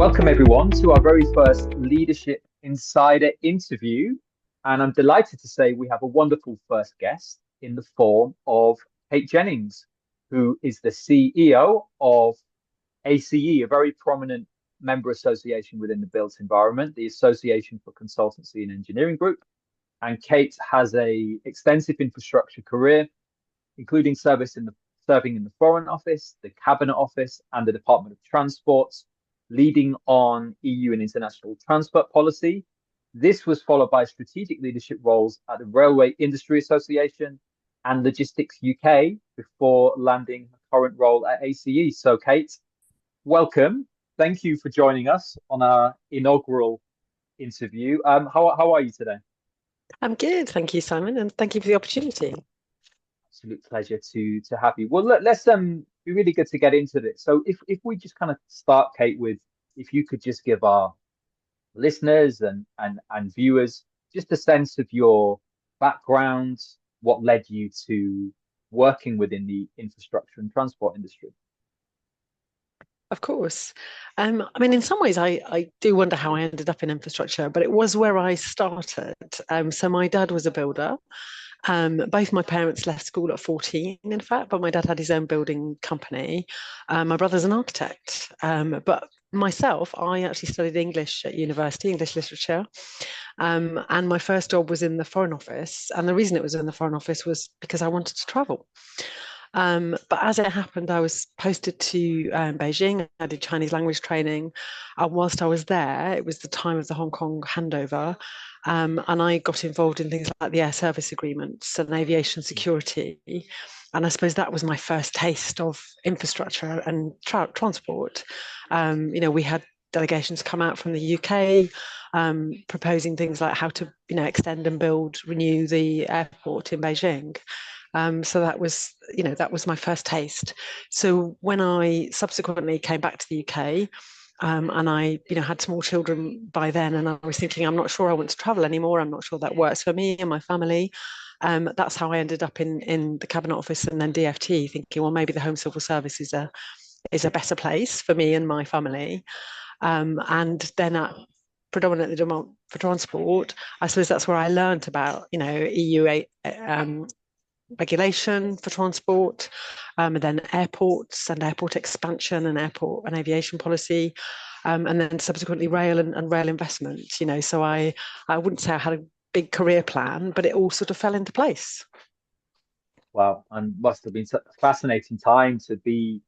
Welcome, everyone, to our very first Leadership Insider interview. And I'm delighted to say we have a wonderful first guest in the form of Kate Jennings, who is the CEO of ACE, a very prominent member association within the built environment, the Association for Consultancy and Engineering Group. And Kate has a extensive infrastructure career, including serving in the Foreign Office, the Cabinet Office, and the Department of Transport, leading on EU and international transport policy. This was followed by strategic leadership roles at the Railway Industry Association and Logistics UK before landing her current role at ACE. So, Kate, welcome. Thank you for joining us on our inaugural interview. How are you today? I'm good, thank you, Simon, and thank you for the opportunity. Absolute pleasure to have you. Well, let's be really good to get into this. So if we just kind of start, Kate, with if you could just give our listeners and viewers just a sense of your background, what led you to working within the infrastructure and transport industry. Of course. I mean, in some ways, I do wonder how I ended up in infrastructure, but it was where I started. So my dad was a builder. Both my parents left school at 14, in fact, but my dad had his own building company. My brother's an architect. But myself, I actually studied English at university, English literature. And my first job was in the Foreign Office. And the reason it was in the Foreign Office was because I wanted to travel. But as it happened, I was posted to Beijing. I did Chinese language training. Whilst I was there, it was the time of the Hong Kong handover. And I got involved in things like the air service agreements and aviation security. And I suppose that was my first taste of infrastructure and transport. We had delegations come out from the UK proposing things like how to, extend and renew the airport in Beijing. So that was my first taste. So when I subsequently came back to the UK, and I, had small children by then, and I was thinking, I'm not sure I want to travel anymore. I'm not sure that works for me and my family. That's how I ended up in the Cabinet Office and then DFT, thinking, well, maybe the Home Civil Service is a better place for me and my family. And then at predominantly for transport, I suppose that's where I learned about, EU regulation for transport, and then airports and airport expansion and airport and aviation policy, and then subsequently rail and rail investment. So I wouldn't say I had a big career plan, but it all sort of fell into place. Wow, and must have been such a fascinating time to be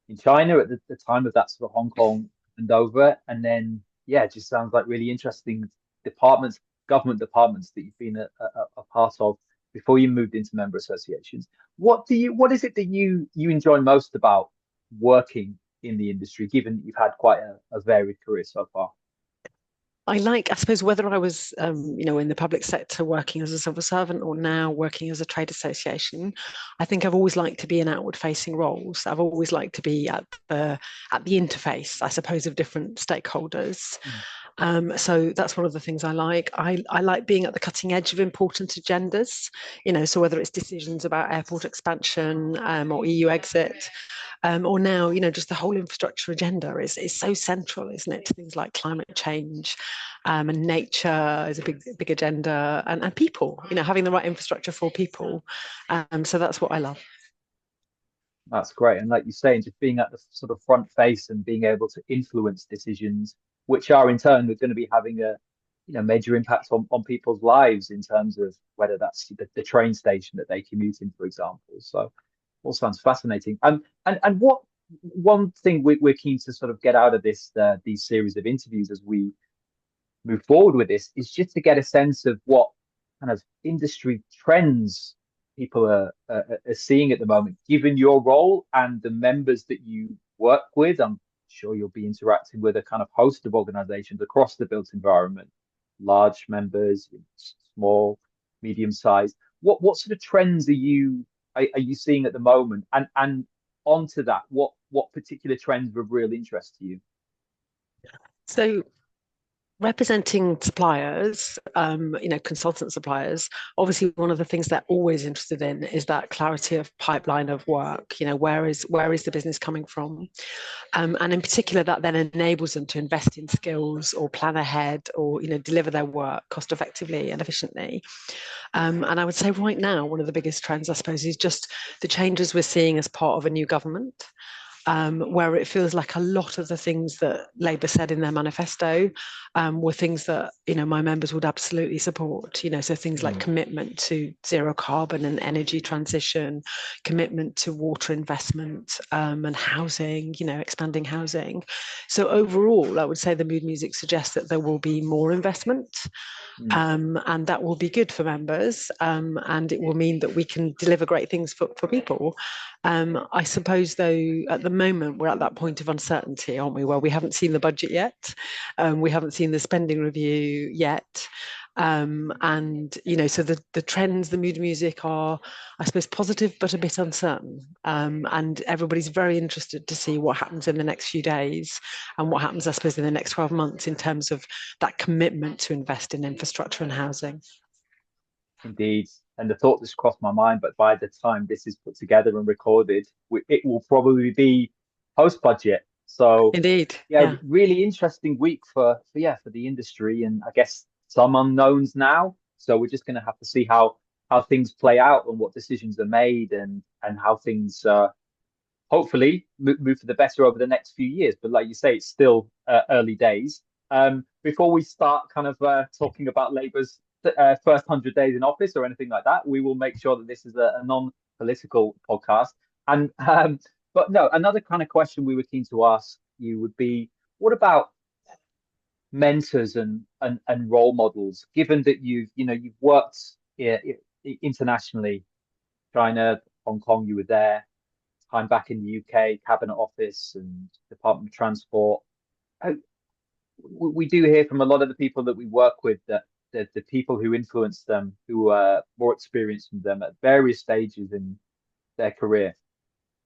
in China at the time of that sort of Hong Kong handover, and then yeah, it just sounds like really interesting departments, government departments that you've been a part of before you moved into member associations. What is it that you enjoy most about working in the industry, given that you've had quite a varied career so far? I suppose, whether I was, in the public sector working as a civil servant or now working as a trade association, I think I've always liked to be in outward-facing roles. I've always liked to be at the interface, I suppose, of different stakeholders. So that's one of the things I like. I like being at the cutting edge of important agendas, so whether it's decisions about airport expansion or EU exit, or now, just the whole infrastructure agenda is so central, isn't it, to things like climate change, and nature is a big agenda, and people, having the right infrastructure for people. So that's what I love. That's great. And like you say, just being at the sort of front face and being able to influence decisions, which are in turn going to be having a major impact on people's lives in terms of whether that's the train station that they commute in, for example. So all sounds fascinating. And what one thing we're keen to sort of get out of these series of interviews as we move forward with this is just to get a sense of what kind of industry trends people are seeing at the moment, given your role and the members that you work with. I'm sure you'll be interacting with a kind of host of organizations across the built environment, large members, small, medium sized. What sort of trends are you seeing at the moment? And onto that, what particular trends are of real interest to you? So representing suppliers, consultant suppliers, obviously one of the things they're always interested in is that clarity of pipeline of work. Where is the business coming from? And in particular, that then enables them to invest in skills or plan ahead or deliver their work cost effectively and efficiently. And I would say right now, one of the biggest trends, I suppose, is just the changes we're seeing as part of a new government, where it feels like a lot of the things that Labour said in their manifesto were things that my members would absolutely support. So things like Mm, commitment to zero carbon and energy transition, commitment to water investment and housing. Expanding housing. So overall, I would say the mood music suggests that there will be more investment. mm. And that will be good for members, and it will mean that we can deliver great things for people. I suppose, though, at the moment, we're at that point of uncertainty, aren't we, where we haven't seen the budget yet, we haven't seen the spending review yet. And so the trends, the mood music are, I suppose, positive but a bit uncertain. And everybody's very interested to see what happens in the next few days and what happens, I suppose, in the next 12 months in terms of that commitment to invest in infrastructure and housing. Indeed. And the thought just crossed my mind, but by the time this is put together and recorded, it will probably be post budget. So, Indeed, yeah, yeah. really interesting week for the industry, and I guess some unknowns now. So we're just going to have to see how things play out and what decisions are made, and how things hopefully move for the better over the next few years. But like you say, it's still early days. Before we start kind of talking about Labour's first 100 days in office or anything like that, we will make sure that this is a non-political podcast. And but no, another kind of question we were keen to ask you would be, what about mentors and role models? Given that you've worked internationally, China, Hong Kong, you were there time back in the UK, Cabinet Office and Department of Transport. Uh, we do hear from a lot of the people that we work with that the people who influence them, who are more experienced than them at various stages in their career,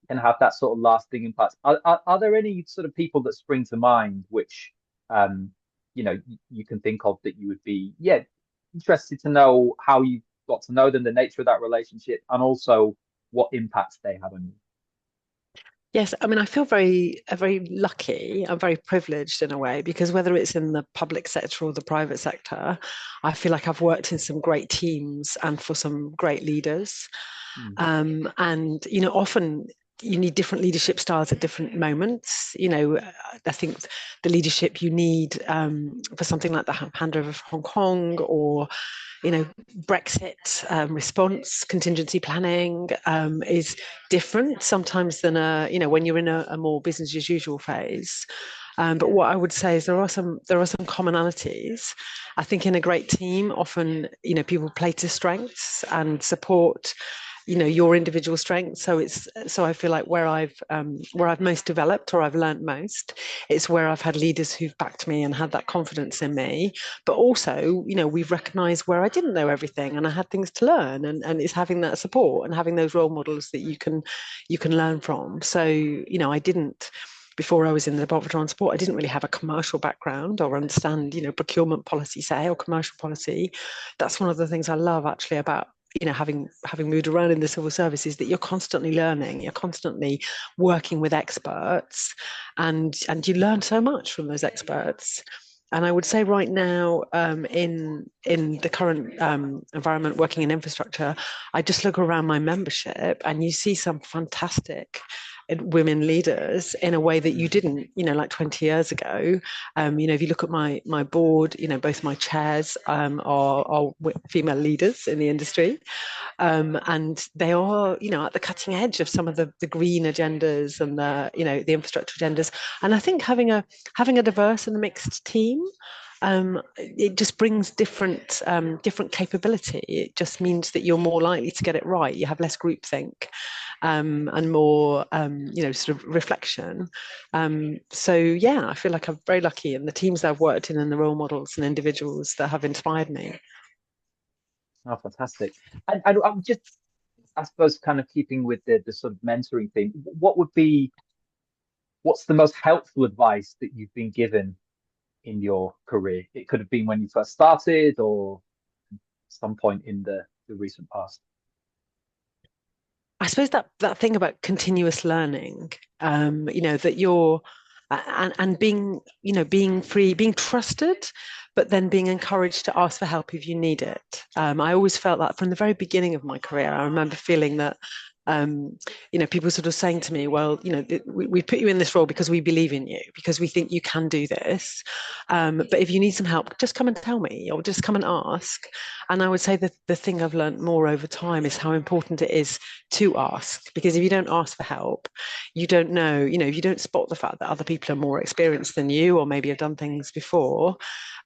can have that sort of lasting impact. Are there any sort of people that spring to mind which um, you can think of that you would be interested to know how you got to know them, the nature of that relationship, and also what impacts they have on you? Yes, I mean, I feel very lucky. I'm very privileged in a way because whether it's in the public sector or the private sector, I feel like I've worked in some great teams and for some great leaders. Mm, And often you need different leadership styles at different moments. I think the leadership you need for something like the handover of Hong Kong or Brexit response, contingency planning is different sometimes than when you're in a more business as usual phase. But what I would say is there are some commonalities. I think in a great team, often people play to strengths and support your individual strengths. So I feel like where I've most developed or I've learned most, it's where I've had leaders who've backed me and had that confidence in me. But also, we've recognized where I didn't know everything and I had things to learn, and it's having that support and having those role models that you can learn from. So I didn't, before I was in the Department of Transport, I didn't really have a commercial background or understand, procurement policy, say, or commercial policy. That's one of the things I love actually about having moved around in the civil service is that you're constantly learning, you're constantly working with experts, and you learn so much from those experts. And I would say right now, in the current environment, working in infrastructure, I just look around my membership, and you see some fantastic women leaders in a way that you didn't, like 20 years ago. If you look at my board, both my chairs are female leaders in the industry, and they are, at the cutting edge of some of the green agendas and the infrastructure agendas. And I think having a diverse and mixed team, it just brings different capability. It just means that you're more likely to get it right. You have less groupthink, and more, sort of reflection. So yeah, I feel like I'm very lucky in the teams I've worked in and the role models and individuals that have inspired me. oh, fantastic. And I'm just, I suppose, kind of keeping with the sort of mentoring thing, what's the most helpful advice that you've been given in your career? It could have been when you first started or some point in the recent past. I suppose that thing about continuous learning, that and being, being free, being trusted, but then being encouraged to ask for help if you need it. I always felt that from the very beginning of my career. I remember feeling that, people sort of saying to me, well, we put you in this role because we believe in you, because we think you can do this. But if you need some help, just come and tell me, or just come and ask. And I would say that the thing I've learned more over time is how important it is to ask, because if you don't ask for help, you don't know, if you don't spot the fact that other people are more experienced than you, or maybe have done things before,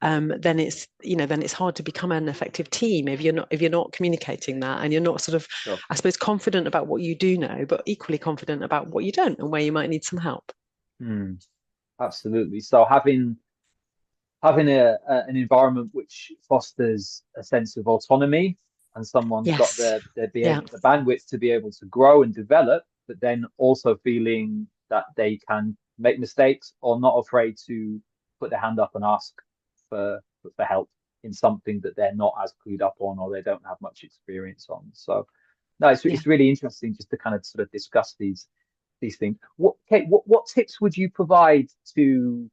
then it's hard to become an effective team if you're not communicating that, and you're not sort of, Sure. I suppose, confident about what you do know, but equally confident about what you don't and where you might need some help. Hmm, absolutely. So having an environment which fosters a sense of autonomy, and someone's got Yes. Yeah. the bandwidth to be able to grow and develop, but then also feeling that they can make mistakes or not afraid to put their hand up and ask for help in something that they're not as clued up on or they don't have much experience on. So no, Yeah. it's really interesting just to kind of sort of discuss these things. What Kate, what tips would you provide to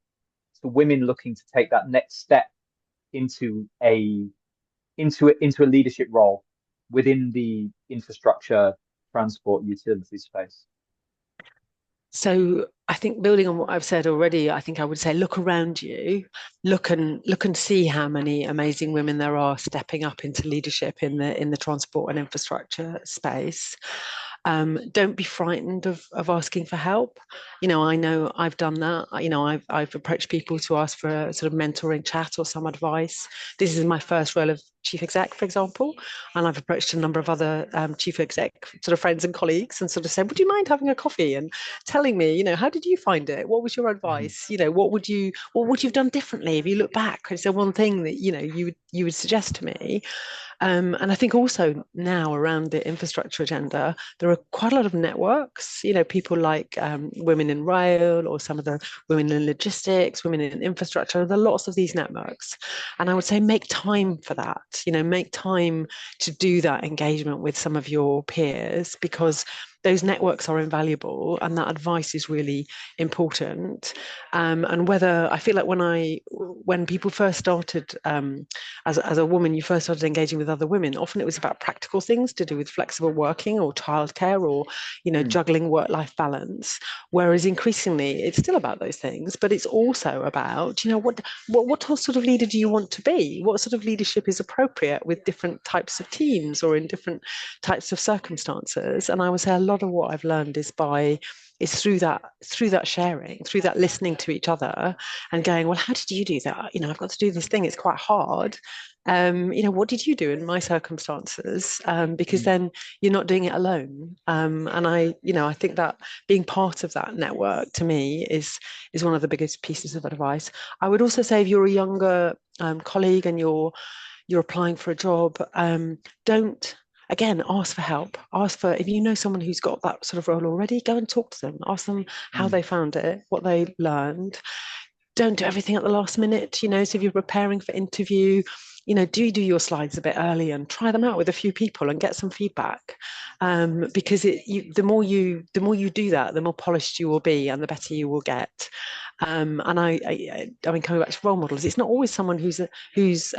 women looking to take that next step into a leadership role within the infrastructure, transport, utility space? So I think, building on what I've said already, I think I would say look around you, look and see how many amazing women there are stepping up into leadership in the transport and infrastructure space. Don't be frightened of asking for help. I know I've done that. I've approached people to ask for a sort of mentoring chat or some advice. This is my first role of chief exec, for example, and I've approached a number of other chief exec sort of friends and colleagues and sort of said, would you mind having a coffee and telling me, how did you find it? What was your Mhm. advice? What would you have done differently if you look back? Is there one thing that you would suggest to me? And I think also now, around the infrastructure agenda, there are quite a lot of networks, people like Women in Rail, or some of the women in logistics, women in infrastructure. There are lots of these networks. And I would say make time for that, make time to do that engagement with some of your peers, because those networks are invaluable and that advice is really important. And whether I feel like when people first started, as a woman, you first started engaging with other women, often it was about practical things to do with flexible working or childcare, or Mm, juggling work-life balance. Whereas increasingly, it's still about those things, but it's also about, what sort of leader do you want to be? What sort of leadership is appropriate with different types of teams or in different types of circumstances? And I would say a lot of what I've learned is through that sharing, through that listening to each other and going, well, how did you do that? I've got to do this thing. It's quite hard. What did you do in my circumstances? Because mm. then you're not doing it alone. And I think that being part of that network, to me, is one of the biggest pieces of advice. I would also say, if you're a younger colleague and you're applying for a job, don't, again, ask for help. Ask for, if you know someone who's got that sort of role already, go and talk to them. Ask them how Mm, they found it, what they learned. Don't do everything at the last minute. So if you're preparing for interview, do your slides a bit early and try them out with a few people and get some feedback. Because the more you do that, the more polished you will be and the better you will get. And I mean, coming back to role models, it's not always someone who's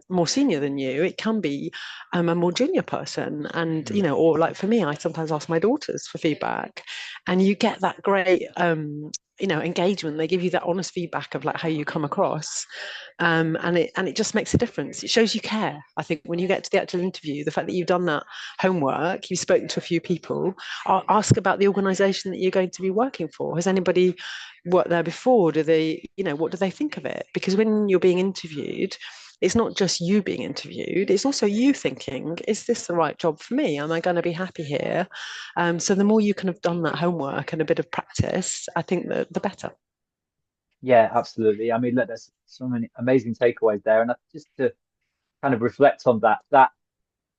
more senior than you. It can be a more junior person, and mm, or like for me, I sometimes ask my daughters for feedback, and you get that great engagement. They give you that honest feedback of like how you come across, and it just makes a difference. It shows you care. I think when you get to the actual interview, the fact that you've done that homework, you've spoken to a few people, ask about the organisation that you're going to be working for. Has anybody worked there before? What do they think of it? Because when you're being interviewed, it's not just you being interviewed, it's also you thinking, is this the right job for me? Am I going to be happy here? So the more you can have done that homework and a bit of practice, I think the better. yeah, absolutely. I mean, look, there's so many amazing takeaways there, and just to kind of reflect on that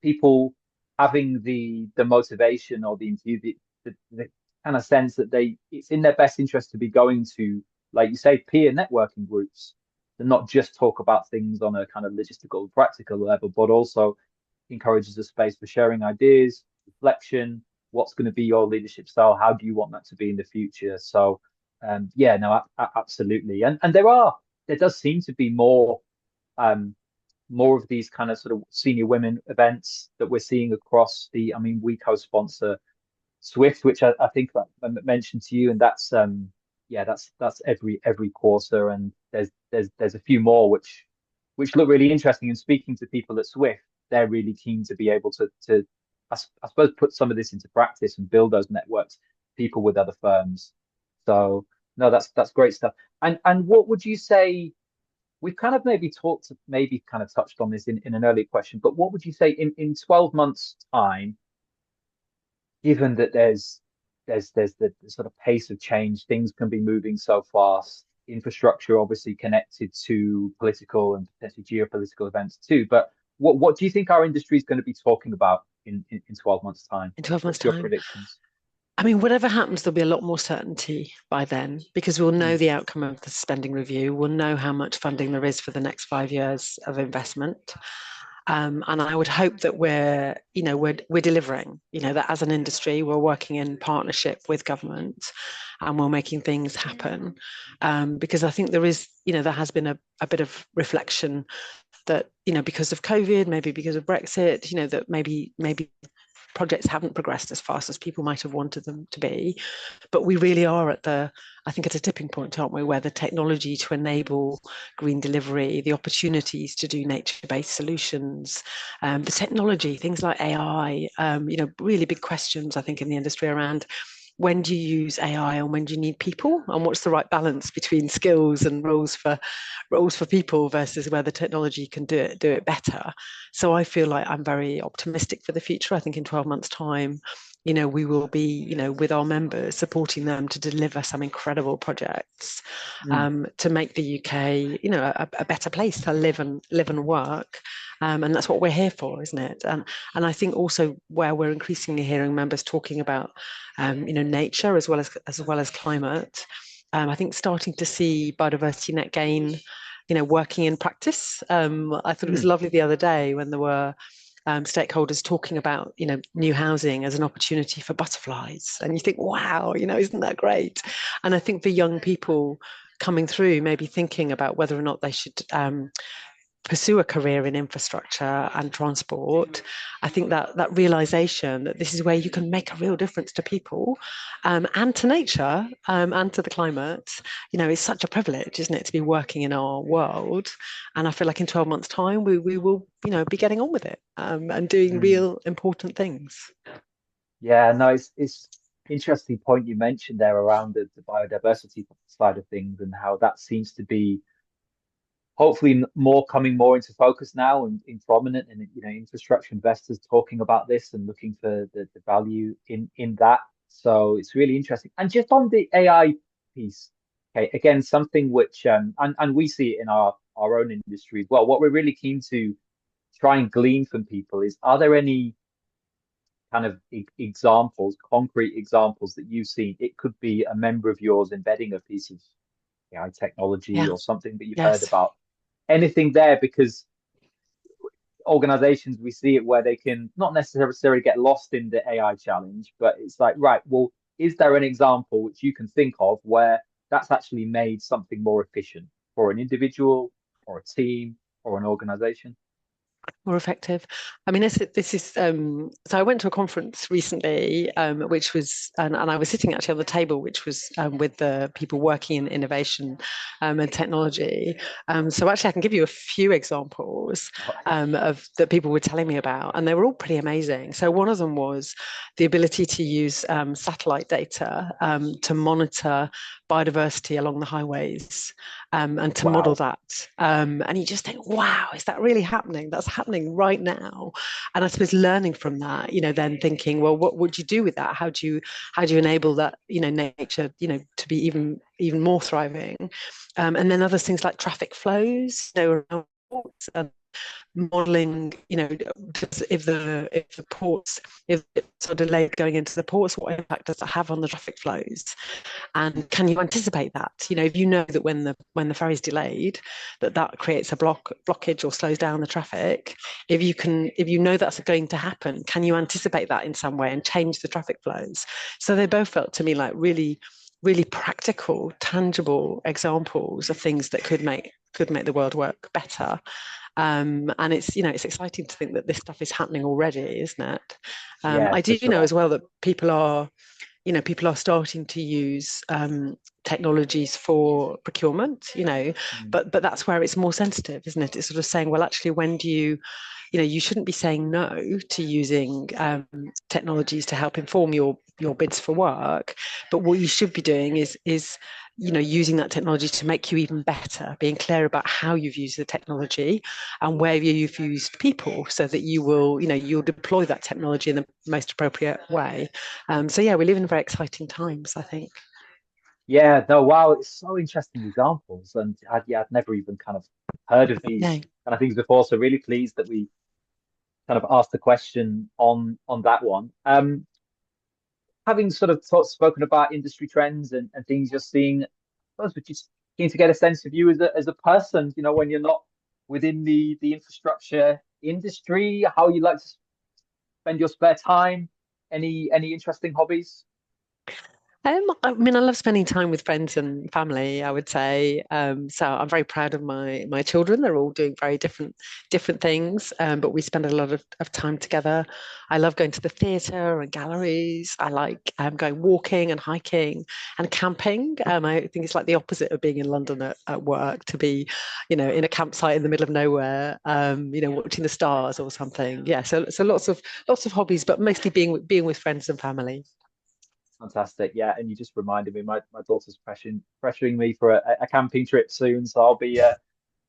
people having the motivation or the enthusiasm, the kind of sense that it's in their best interest to be going to, like you say, peer networking groups not just talk about things on a kind of logistical, practical level, but also encourages a space for sharing ideas, reflection. What's going to be your leadership style? How do you want that to be in the future? So, yeah, no, absolutely. And there does seem to be um, more of these kind of sort of senior women events that we're seeing across the. I mean, we co-sponsor Swift, which I think I mentioned to you, and that's yeah, that's every quarter, and there's a few more which look really interesting. And speaking to people at Swift, they're really keen to be able to I suppose put some of this into practice and build those networks, people with other firms. So no, that's great stuff. And what would you say? We've kind of maybe kind of touched on this in an earlier question, but what would you say in 12 months' time, given that there's the sort of pace of change, things can be moving so fast, infrastructure obviously connected to political and potentially geopolitical events too. But what do you think our industry is going to be talking about in 12 months' time? In 12 months' What's your time. predictions? I mean, whatever happens, there'll be a lot more certainty by then because we'll know Mm, the outcome of the spending review. We'll know how much funding there is for the next 5 years of investment. And I would hope that we're delivering, that as an industry, we're working in partnership with government and we're making things happen. Because I think there has been a bit of reflection that, because of COVID, maybe because of Brexit, that maybe projects haven't progressed as fast as people might have wanted them to be. But we really are I think, at a tipping point, aren't we, where the technology to enable green delivery, the opportunities to do nature-based solutions, the technology, things like AI, really big questions, I think, in the industry around when do you use AI and when do you need people, and what's the right balance between skills and roles for people versus where the technology can do it better. So I feel like I'm very optimistic for the future. I think in 12 months' time, we will be, with our members, supporting them to deliver some incredible projects, mm, to make the UK, a better place to live and work. And that's what we're here for, isn't it? And I think also where we're increasingly hearing members talking about, nature as well as climate. I think starting to see biodiversity net gain, working in practice. I thought it was mm, lovely the other day when there were stakeholders talking about, new housing as an opportunity for butterflies. And you think, wow, isn't that great? And I think for young people coming through, maybe thinking about whether or not they should pursue a career in infrastructure and transport, I think that realization that this is where you can make a real difference to people, and to nature, and to the climate, is such a privilege, isn't it, to be working in our world. And I feel like in 12 months' time, we will, be getting on with it, and doing mm. real important things. Yeah, no, it's interesting point you mentioned there around the biodiversity side of things and how that seems to be hopefully more coming more into focus now and in prominent and infrastructure investors talking about this and looking for the value in that. So it's really interesting. And just on the AI piece, okay, again, something which and we see it in our own industry as well. What we're really keen to try and glean from people is, are there any kind of examples, concrete examples that you've seen? It could be a member of yours embedding a piece of AI technology Yeah. or something that you've heard Yes. about. Anything there? Because organizations, we see it where they can not necessarily get lost in the AI challenge, but it's like, right, well, is there an example which you can think of where that's actually made something more efficient for an individual or a team or an organization? More effective. I mean, this is so I went to a conference recently, which was, and I was sitting actually on the table, which was, with the people working in innovation, and technology. So actually, I can give you a few examples, Oh, yeah. of that people were telling me about, and they were all pretty amazing. So one of them was the ability to use satellite data, to monitor biodiversity along the highways, and to model Wow. that. And you just think, wow, is that really happening? That's happening right now. And I suppose learning from that, then thinking, well, what would you do with that? How do you enable that, nature, to be even more thriving? And then other things like traffic flows, around ports, and modeling, if the ports are delayed going into the ports, what impact does that have on the traffic flows? And can you anticipate that? You know, if you know that when the ferry's delayed, that creates a blockage or slows down the traffic. If you know that's going to happen, can you anticipate that in some way and change the traffic flows? So they both felt to me like really practical, tangible examples of things that could make the world work better. And it's exciting to think that this stuff is happening already, isn't it? Yeah, I for do know sure. as well that people are starting to use technologies for procurement, Mm. but that's where it's more sensitive, isn't it? It's sort of saying, well, actually, when do you shouldn't be saying no to using technologies to help inform your bids for work, but what you should be doing is using that technology to make you even better, being clear about how you've used the technology and where you've used people, so that you'll deploy that technology in the most appropriate way. So yeah, we live in very exciting times, I think. Yeah, no, wow, it's so interesting examples. And I'd never even kind of heard of Yeah. these kind of things before. So really pleased that we kind of asked the question on that one. Having sort of spoken about industry trends and things you're seeing, I suppose we're just keen to get a sense of you as a person, when you're not within the infrastructure industry, how you like to spend your spare time, any interesting hobbies? I mean, I love spending time with friends and family, I would say. So I'm very proud of my children. They're all doing very different things, but we spend a lot of time together. I love going to the theatre and galleries. I like going walking and hiking and camping. I think it's like the opposite of being in London at work, to be, in a campsite in the middle of nowhere, watching the stars or something. Yeah, so lots of hobbies, but mostly being with friends and family. Fantastic. Yeah. And you just reminded me, my daughter's pressuring me for a camping trip soon. So I'll be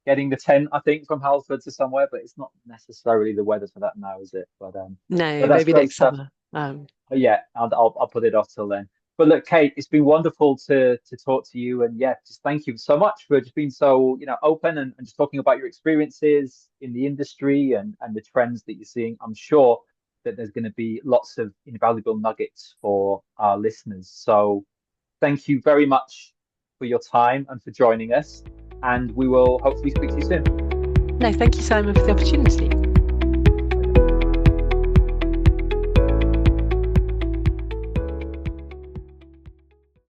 getting the tent, I think, from Halford to somewhere, but it's not necessarily the weather for that now, is it? But No, that's maybe great next stuff. summer. But yeah, and I'll put it off till then. But look, Kate, it's been wonderful to talk to you. And yeah, just thank you so much for just being so, open and just talking about your experiences in the industry and the trends that you're seeing. I'm sure that there's going to be lots of invaluable nuggets for our listeners. So thank you very much for your time and for joining us. And we will hopefully speak to you soon. No, thank you, Simon, for the opportunity.